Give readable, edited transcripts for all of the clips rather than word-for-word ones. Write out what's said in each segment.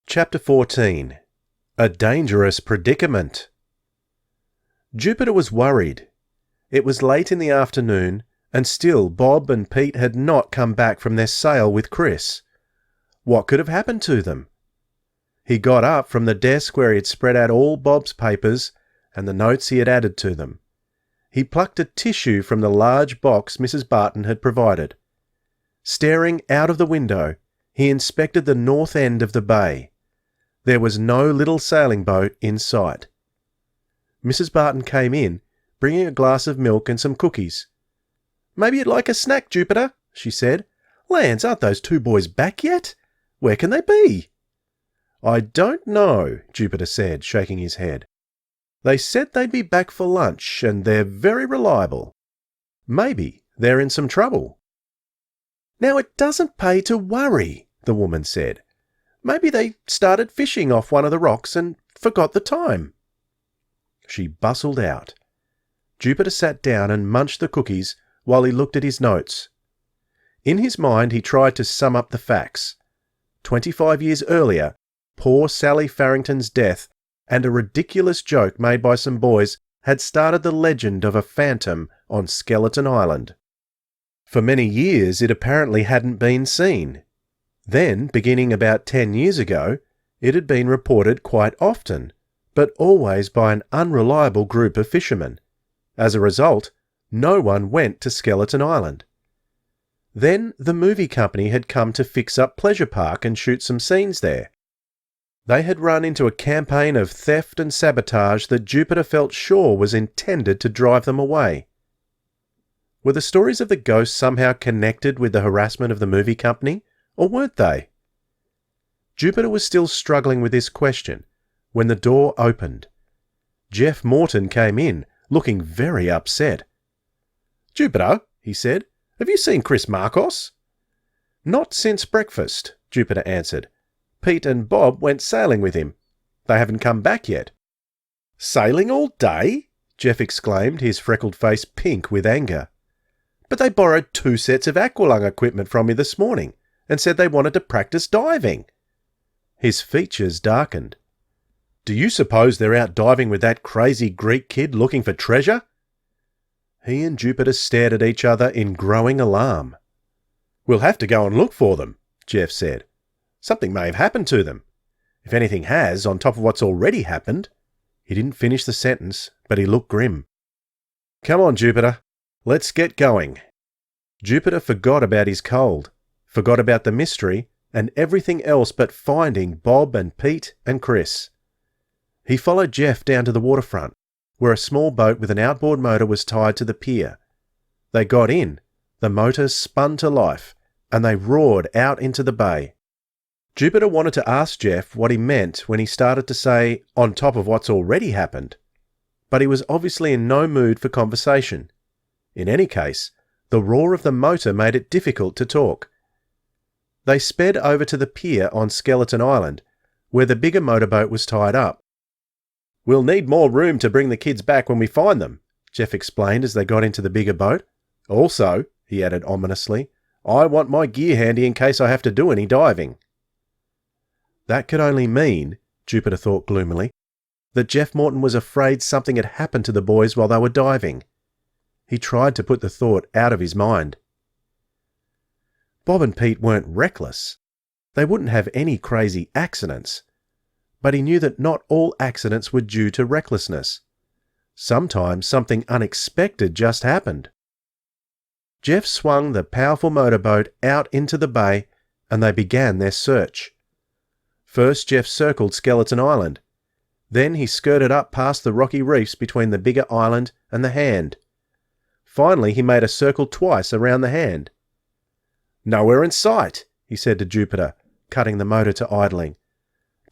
Chapter 14. A Dangerous Predicament. Jupiter was worried. It was late in the afternoon, and still Bob and Pete had not come back from their sail with Chris. What could have happened to them? He got up from the desk where he had spread out all Bob's papers and the notes he had added to them. He plucked a tissue from the large box Mrs. Barton had provided. Staring out of the window, he inspected the north end of the bay. There was no little sailing boat in sight. Mrs. Barton came in, bringing a glass of milk and some cookies. "Maybe you'd like a snack, Jupiter," she said. "Lands, aren't those two boys back yet? Where can they be?" "I don't know," Jupiter said, shaking his head. "They said they'd be back for lunch, and they're very reliable. Maybe they're in some trouble." "Now it doesn't pay to worry," the woman said. "Maybe they started fishing off one of the rocks and forgot the time." She bustled out. Jupiter sat down and munched the cookies while he looked at his notes. In his mind he tried to sum up the facts. 25 years earlier, poor Sally Farrington's death and a ridiculous joke made by some boys had started the legend of a phantom on Skeleton Island. For many years it apparently hadn't been seen. Then, beginning about 10 years ago, it had been reported quite often, but always by an unreliable group of fishermen. As a result, no one went to Skeleton Island. Then the movie company had come to fix up Pleasure Park and shoot some scenes there. They had run into a campaign of theft and sabotage that Jupiter felt sure was intended to drive them away. Were the stories of the ghosts somehow connected with the harassment of the movie company, or weren't they? Jupiter was still struggling with this question when the door opened. Jeff Morton came in, looking very upset. "Jupiter," he said, "have you seen Chris Marcos?" "Not since breakfast," Jupiter answered. "Pete and Bob went sailing with him. They haven't come back yet." "Sailing all day?" Jeff exclaimed, his freckled face pink with anger. "But they borrowed 2 sets of aqualung equipment from me this morning and said they wanted to practice diving." His features darkened. "Do you suppose they're out diving with that crazy Greek kid looking for treasure?" He and Jupiter stared at each other in growing alarm. "We'll have to go and look for them," Jeff said. "Something may have happened to them. If anything has, on top of what's already happened." He didn't finish the sentence, but he looked grim. "Come on, Jupiter. Let's get going." Jupiter forgot about his cold, forgot about the mystery, and everything else but finding Bob and Pete and Chris. He followed Jeff down to the waterfront, where a small boat with an outboard motor was tied to the pier. They got in, the motor spun to life, and they roared out into the bay. Jupiter wanted to ask Jeff what he meant when he started to say, "on top of what's already happened," but he was obviously in no mood for conversation. In any case, the roar of the motor made it difficult to talk. They sped over to the pier on Skeleton Island, where the bigger motorboat was tied up. "We'll need more room to bring the kids back when we find them," Jeff explained as they got into the bigger boat. "Also," he added ominously, "I want my gear handy in case I have to do any diving." That could only mean, Jupiter thought gloomily, that Jeff Morton was afraid something had happened to the boys while they were diving. He tried to put the thought out of his mind. Bob and Pete weren't reckless. They wouldn't have any crazy accidents. But he knew that not all accidents were due to recklessness. Sometimes something unexpected just happened. Jeff swung the powerful motorboat out into the bay and they began their search. First, Jeff circled Skeleton Island. Then he skirted up past the rocky reefs between the bigger island and the Hand. Finally, he made a circle twice around the Hand. "Nowhere in sight," he said to Jupiter, cutting the motor to idling.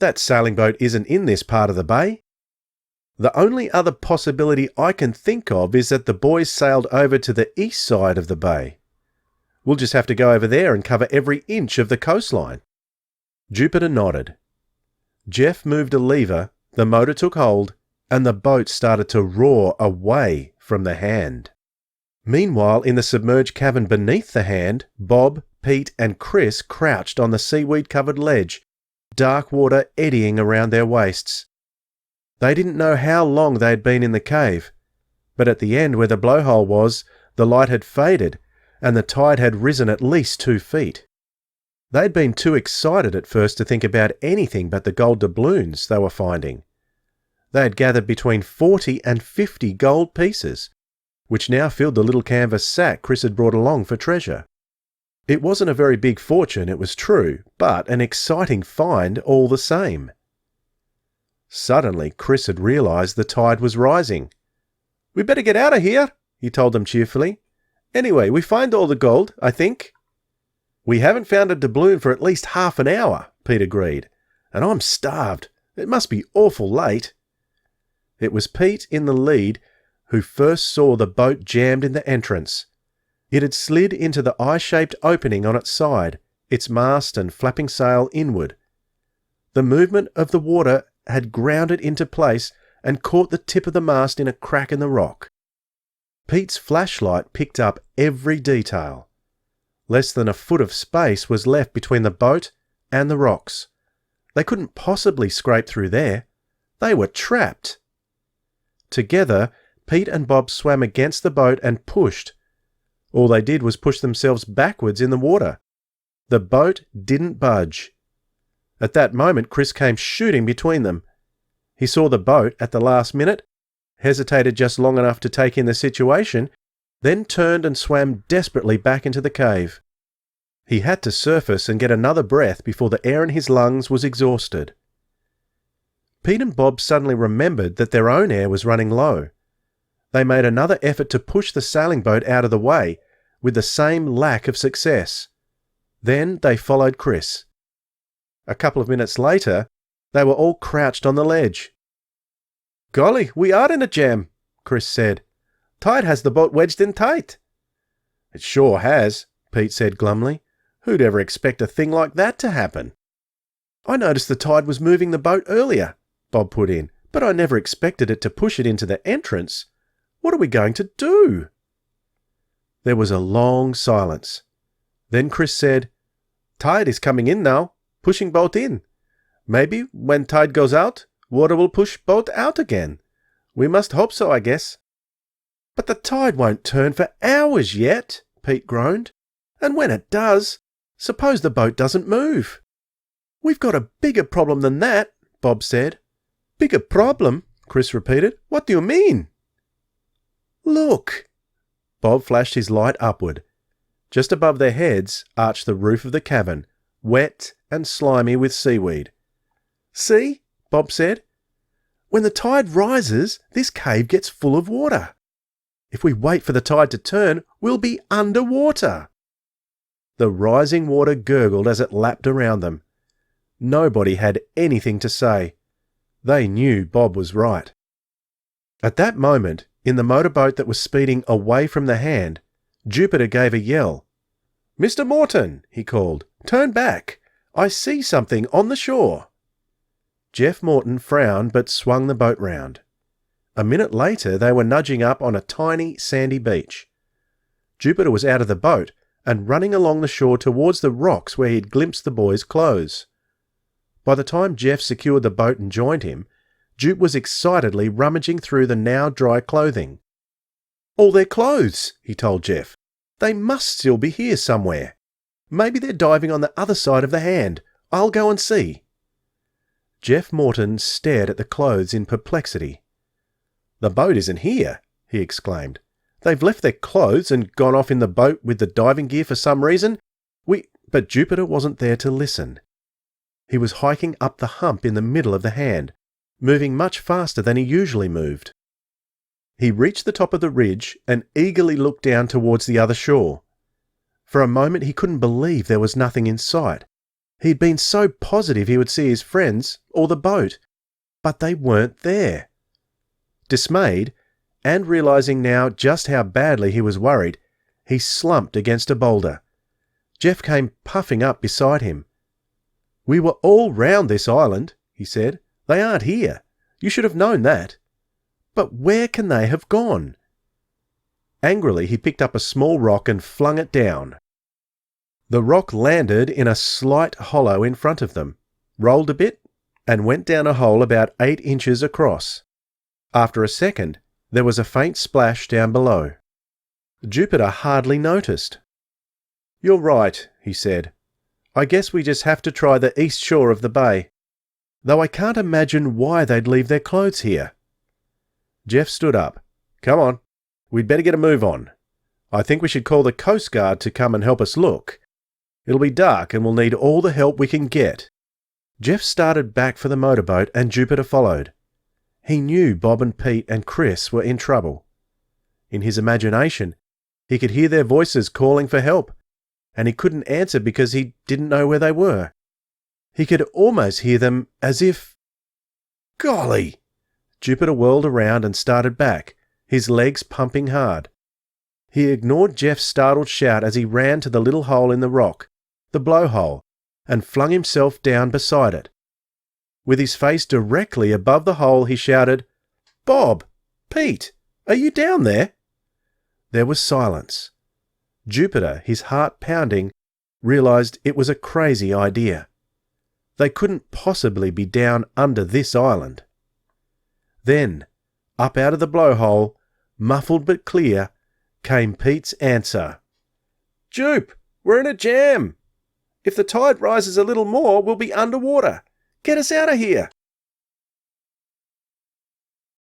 "That sailing boat isn't in this part of the bay. The only other possibility I can think of is that the boys sailed over to the east side of the bay. We'll just have to go over there and cover every inch of the coastline." Jupiter nodded. Jeff moved a lever, the motor took hold, and the boat started to roar away from the Hand. Meanwhile, in the submerged cavern beneath the Hand, Bob, Pete and Chris crouched on the seaweed-covered ledge, dark water eddying around their waists. They didn't know how long they had been in the cave, but at the end where the blowhole was, the light had faded and the tide had risen at least 2 feet. They'd been too excited at first to think about anything but the gold doubloons they were finding. They had gathered between 40 and 50 gold pieces, which now filled the little canvas sack Chris had brought along for treasure. It wasn't a very big fortune, it was true, but an exciting find all the same. Suddenly, Chris had realised the tide was rising. "We better get out of here," he told them cheerfully. "Anyway, we find all the gold, I think." "We haven't found a doubloon for at least half an hour," Pete agreed, "and I'm starved. It must be awful late." It was Pete in the lead who first saw the boat jammed in the entrance. It had slid into the eye-shaped opening on its side, its mast and flapping sail inward. The movement of the water had ground it into place and caught the tip of the mast in a crack in the rock. Pete's flashlight picked up every detail. Less than a foot of space was left between the boat and the rocks. They couldn't possibly scrape through there. They were trapped. Together, Pete and Bob swam against the boat and pushed. All they did was push themselves backwards in the water. The boat didn't budge. At that moment, Chris came shooting between them. He saw the boat at the last minute, hesitated just long enough to take in the situation, then turned and swam desperately back into the cave. He had to surface and get another breath before the air in his lungs was exhausted. Pete and Bob suddenly remembered that their own air was running low. They made another effort to push the sailing boat out of the way, with the same lack of success. Then they followed Chris. A couple of minutes later, they were all crouched on the ledge. "Golly, we are in a jam," Chris said. "Tide has the boat wedged in tight." "It sure has," Pete said glumly. "Who'd ever expect a thing like that to happen?" "I noticed the tide was moving the boat earlier," Bob put in, "but I never expected it to push it into the entrance. What are we going to do?" There was a long silence. Then Chris said, "Tide is coming in now, pushing boat in. Maybe when tide goes out, water will push boat out again. We must hope so, I guess." "But the tide won't turn for hours yet," Pete groaned. "And when it does, suppose the boat doesn't move." "We've got a bigger problem than that," Bob said. "Bigger problem?" Chris repeated. "What do you mean?" "Look!" Bob flashed his light upward. Just above their heads arched the roof of the cavern, wet and slimy with seaweed. "See?" Bob said. "When the tide rises, this cave gets full of water. If we wait for the tide to turn, we'll be underwater." The rising water gurgled as it lapped around them. Nobody had anything to say. They knew Bob was right. At that moment, in the motorboat that was speeding away from the hand, Jupiter gave a yell. "Mr. Morton," he called, "turn back. I see something on the shore." Jeff Morton frowned but swung the boat round. A minute later they were nudging up on a tiny sandy beach. Jupiter was out of the boat and running along the shore towards the rocks where he'd glimpsed the boys' clothes. By the time Jeff secured the boat and joined him, Jupe was excitedly rummaging through the now dry clothing. "All their clothes," he told Jeff. "They must still be here somewhere. Maybe they're diving on the other side of the hand. I'll go and see." Jeff Morton stared at the clothes in perplexity. "The boat isn't here," he exclaimed. "They've left their clothes and gone off in the boat with the diving gear for some reason. But Jupiter wasn't there to listen. He was hiking up the hump in the middle of the hand, moving much faster than he usually moved. He reached the top of the ridge and eagerly looked down towards the other shore. For a moment he couldn't believe there was nothing in sight. He'd been so positive he would see his friends or the boat, but they weren't there. Dismayed, and realizing now just how badly he was worried, he slumped against a boulder. Jeff came puffing up beside him. "We were all round this island," he said. "They aren't here. You should have known that. But where can they have gone?" Angrily he picked up a small rock and flung it down. The rock landed in a slight hollow in front of them. rolled a bit, and went down a hole about 8 inches across. After a second, there was a faint splash down below. Jupiter hardly noticed. "You're right," he said. "I guess we just have to try the east shore of the bay. Though I can't imagine why they'd leave their clothes here." Jeff stood up. "Come on. We'd better get a move on. I think we should call the Coast Guard to come and help us look. It'll be dark and we'll need all the help we can get." Jeff started back for the motorboat and Jupiter followed. He knew Bob and Pete and Chris were in trouble. In his imagination, he could hear their voices calling for help, and he couldn't answer because he didn't know where they were. He could almost hear them as if... Golly! Jupiter whirled around and started back, his legs pumping hard. He ignored Jeff's startled shout as he ran to the little hole in the rock, the blowhole, and flung himself down beside it. With his face directly above the hole, he shouted, "Bob! Pete! Are you down there?" There was silence. Jupiter, his heart pounding, realized it was a crazy idea. They couldn't possibly be down under this island. Then, up out of the blowhole, muffled but clear, came Pete's answer. "Jupe, we're in a jam. If the tide rises a little more, we'll be underwater. Get us out of here."